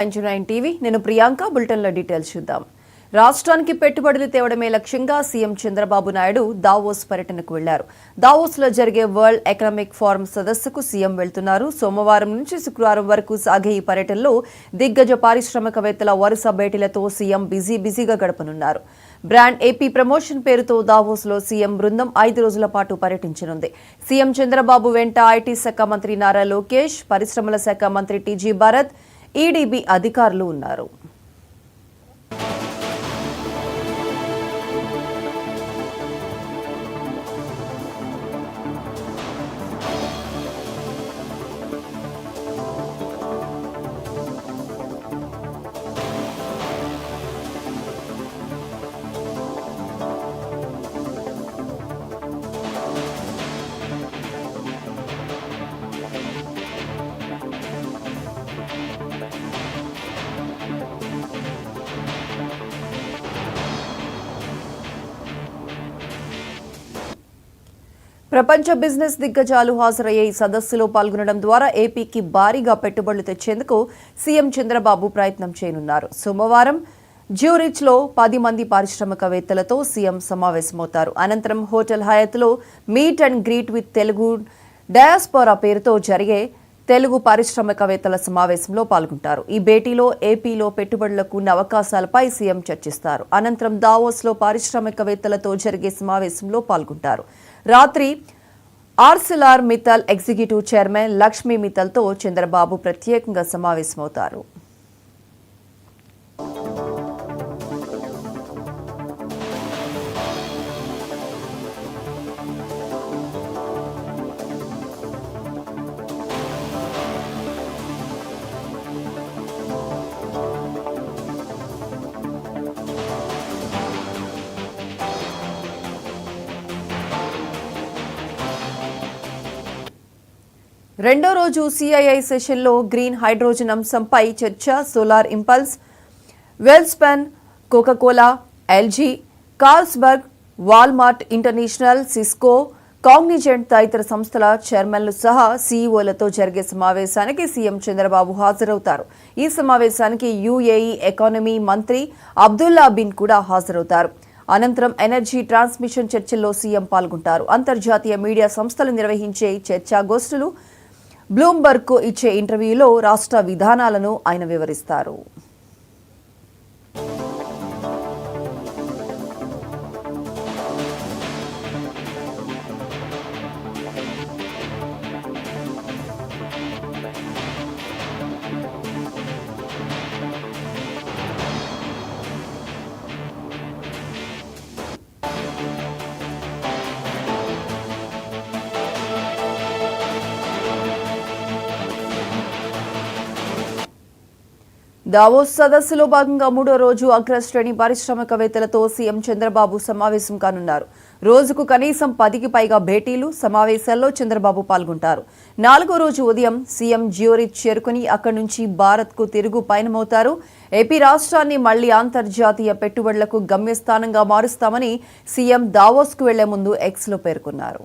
9 TV నేను Priyanka బులెటిన్ల details చూద్దాం. రాష్ట్రానికి పెట్టుబడులు తేవడమే లక్ష్యంగా సీఎం చంద్రబాబు నాయుడు దావోస్ పర్యటనకు వెళ్లారు. దావోస్లో జరిగే వరల్డ్ ఎకనామిక్ ఫోరం సదస్సుకు సీఎం వెళ్తున్నారు. సోమవారం నుంచి శుక్రవారం వరకు సాగే ఈ పర్యటనలో దిగ్గజ పారిశ్రామికవేత్తల వరుస భేటీలతో సీఎం బిజీగా గడపనున్నారు. బ్రాండ్ ఏపీ ప్రమోషన్ పేరుతో దావోస్లో సీఎం బృందం 5 రోజుల పాటు పర్యటించనుంది. సీఎం చంద్రబాబు వెంట ఐటీ శాఖ మంత్రి నారా లోకేష్, పరిశ్రమల శాఖ మంత్రి టీజీ భరత్, ఈడీబీ అధికారులు ఉన్నారు. ప్రపంచ బిజినెస్ దిగ్గజాలు హాజరయ్యే ఈ సదస్సులో పాల్గొనడం ద్వారా ఏపీకి భారీగా పెట్టుబడులు తెచ్చేందుకు సీఎం చంద్రబాబు ప్రయత్నం చేయనున్నారు. సోమవారం జ్యూరిచ్లో 10 మంది పారిశ్రామికవేత్తలతో సీఎం సమావేశమవుతారు. అనంతరం హోటల్ హయాత్లో meet and greet with Telugu diaspora పేరుతో జరిగే తెలుగు పారిశ్రామికవేత్తల సమావేశంలో పాల్గొంటారు. ఈ భేటీలో ఏపీలో పెట్టుబడులకు ఉన్న అవకాశాలపై సీఎం చర్చిస్తారు. అనంతరం దావోస్లో పారిశ్రామికవేత్తలతో జరిగే సమావేశంలో పాల్గొంటారు. రాత్రి Arcelor Mittal executive chairman Lakshmi మిత్తల్తో చంద్రబాబు ప్రత్యేకంగా సమావేశమవుతారు. రెండో రోజు సిఐఐ సెషన్లో గ్రీన్ హైడ్రోజన్ అంశంపై చర్చ. Solar impulse, Welspun, Coca-Cola, LG, Carlsberg, Walmart international, Cisco, Cognizant తదితర సంస్థల చైర్మన్లు సహా సీఈఓలతో జరిగే సమావేశానికి సీఎం చంద్రబాబు హాజరవుతారు. ఈ సమావేశానికి యూఏఈ ఎకానమీ మంత్రి అబ్దుల్లా బిన్ కూడా హాజరవుతారు. అనంతరం ఎనర్జీ ట్రాన్స్మిషన్ చర్చల్లో సీఎం పాల్గొంటారు. అంతర్జాతీయ మీడియా సంస్థలు నిర్వహించే చర్చాగోష్ఠులు, బ్లూంబర్గ్కు ఇచ్చే ఇంటర్వ్యూలో రాష్ట్ర విధానాలను ఆయన వివరిస్తారు. దావోస్ సదస్సులో భాగంగా 3వ రోజు అగ్రశ్రేణి పారిశ్రామికవేత్తలతో సీఎం చంద్రబాబు సమావేశం కానున్నారు. రోజుకు కనీసం 10కి పైగా భేటీలు, సమావేశాల్లో చంద్రబాబు పాల్గొంటారు. 4వ రోజు ఉదయం సీఎం జ్యూరిచ్ చేరుకుని అక్కడి నుంచి భారత్కు తిరుగు పయనమవుతారు. ఏపీ రాష్ట్రాన్ని మళ్లీ అంతర్జాతీయ పెట్టుబడులకు గమ్యస్థానంగా మారుస్తామని సీఎం దావోస్కు వెళ్లే ముందు ఎక్స్లో పేర్కొన్నారు.